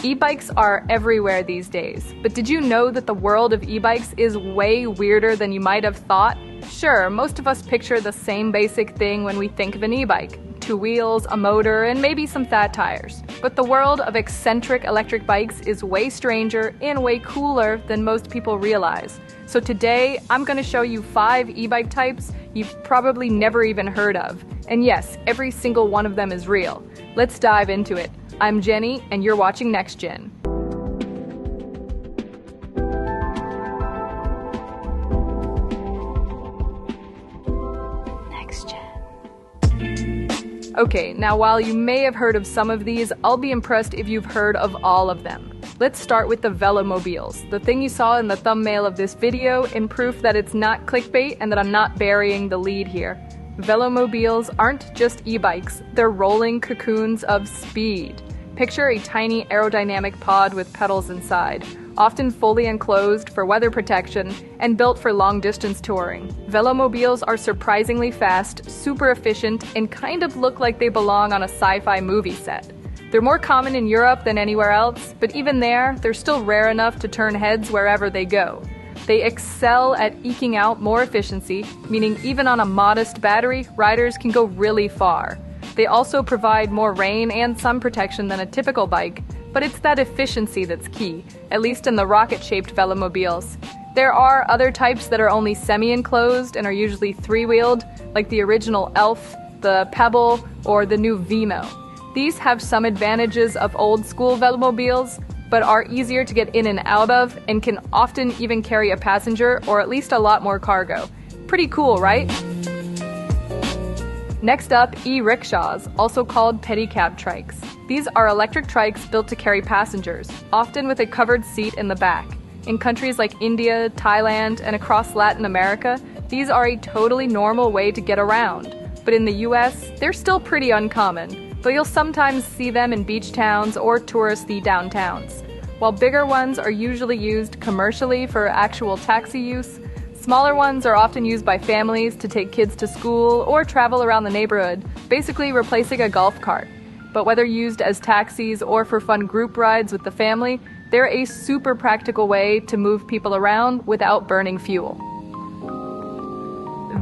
E-bikes are everywhere these days, but did you know that the world of e-bikes is way weirder than you might have thought? Sure, most of us picture the same basic thing when we think of an e-bike. 2 wheels, a motor, and maybe some fat tires. But the world of eccentric electric bikes is way stranger and way cooler than most people realize. So today, I'm going to show you 5 e-bike types you've probably never even heard of. And yes, every single one of them is real. Let's dive into it. I'm Jenny, and you're watching Next Gen. Okay, now while you may have heard of some of these, I'll be impressed if you've heard of all of them. Let's start with the velomobiles, the thing you saw in the thumbnail of this video, in proof that it's not clickbait and that I'm not burying the lead here. Velomobiles aren't just e-bikes, they're rolling cocoons of speed. Picture a tiny aerodynamic pod with pedals inside, often fully enclosed for weather protection and built for long-distance touring. Velomobiles are surprisingly fast, super efficient, and kind of look like they belong on a sci-fi movie set. They're more common in Europe than anywhere else, but even there, they're still rare enough to turn heads wherever they go. They excel at eking out more efficiency, meaning even on a modest battery, riders can go really far. They also provide more rain and sun protection than a typical bike, but it's that efficiency that's key, at least in the rocket-shaped velomobiles. There are other types that are only semi-enclosed and are usually 3-wheeled, like the original Elf, the Pebble, or the new Vimo. These have some advantages of old-school velomobiles, but are easier to get in and out of, and can often even carry a passenger or at least a lot more cargo. Pretty cool, right? Next up, e-rickshaws, also called pedicab trikes. These are electric trikes built to carry passengers, often with a covered seat in the back. In countries like India, Thailand, and across Latin America, these are a totally normal way to get around. But in the US, they're still pretty uncommon, but you'll sometimes see them in beach towns or touristy downtowns. While bigger ones are usually used commercially for actual taxi use, smaller ones are often used by families to take kids to school or travel around the neighborhood, basically replacing a golf cart. But whether used as taxis or for fun group rides with the family, they're a super practical way to move people around without burning fuel.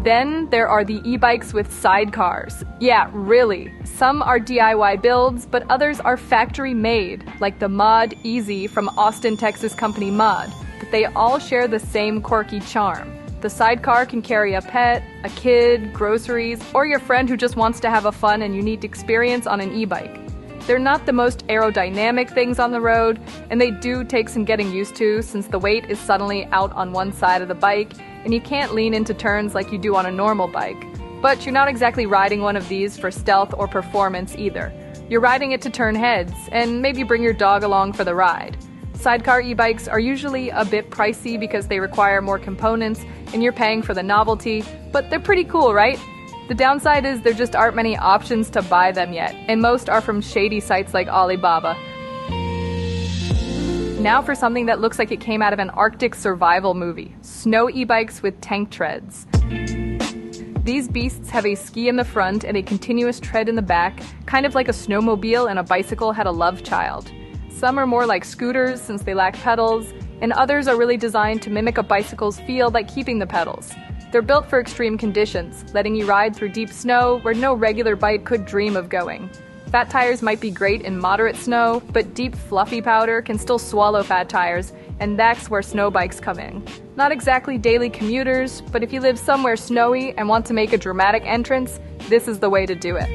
Then there are the e-bikes with sidecars. Yeah, really. Some are DIY builds, but others are factory made, like the Mod Easy from Austin, Texas company Mod. But they all share the same quirky charm. The sidecar can carry a pet, a kid, groceries, or your friend who just wants to have a fun and unique experience on an e-bike. They're not the most aerodynamic things on the road, and they do take some getting used to since the weight is suddenly out on one side of the bike, and you can't lean into turns like you do on a normal bike. But you're not exactly riding one of these for stealth or performance either. You're riding it to turn heads, and maybe bring your dog along for the ride. Sidecar e-bikes are usually a bit pricey because they require more components and you're paying for the novelty, but they're pretty cool, right? The downside is there just aren't many options to buy them yet, and most are from shady sites like Alibaba. Now for something that looks like it came out of an Arctic survival movie: snow e-bikes with tank treads. These beasts have a ski in the front and a continuous tread in the back, kind of like a snowmobile and a bicycle had a love child. Some are more like scooters since they lack pedals, and others are really designed to mimic a bicycle's feel by keeping the pedals. They're built for extreme conditions, letting you ride through deep snow where no regular bike could dream of going. Fat tires might be great in moderate snow, but deep fluffy powder can still swallow fat tires, and that's where snow bikes come in. Not exactly daily commuters, but if you live somewhere snowy and want to make a dramatic entrance, this is the way to do it.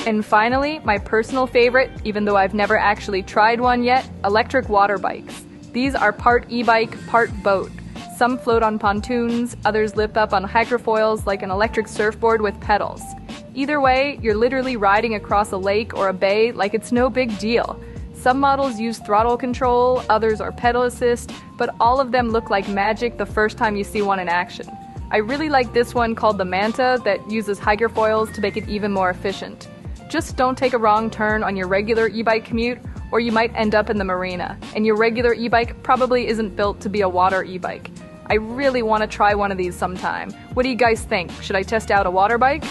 And finally, my personal favorite, even though I've never actually tried one yet, electric water bikes. These are part e-bike, part boat. Some float on pontoons, others lift up on hydrofoils like an electric surfboard with pedals. Either way, you're literally riding across a lake or a bay like it's no big deal. Some models use throttle control, others are pedal assist, but all of them look like magic the first time you see one in action. I really like this one called the Manta that uses hydrofoils to make it even more efficient. Just don't take a wrong turn on your regular e-bike commute, or you might end up in the marina, and your regular e-bike probably isn't built to be a water e-bike. I really want to try one of these sometime. What do you guys think? Should I test out a water bike?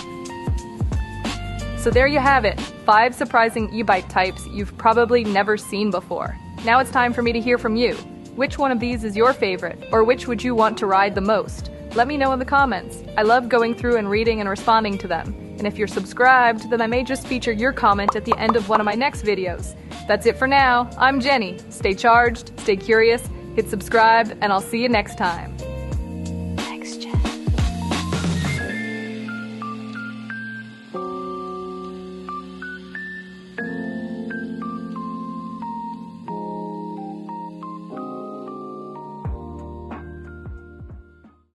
So there you have it, 5 surprising e-bike types you've probably never seen before. Now it's time for me to hear from you. Which one of these is your favorite, or which would you want to ride the most? Let me know in the comments. I love going through and reading and responding to them. And if you're subscribed, then I may just feature your comment at the end of one of my next videos. That's it for now. I'm Jenny. Stay charged, stay curious, hit subscribe, and I'll see you next time. Next Gen.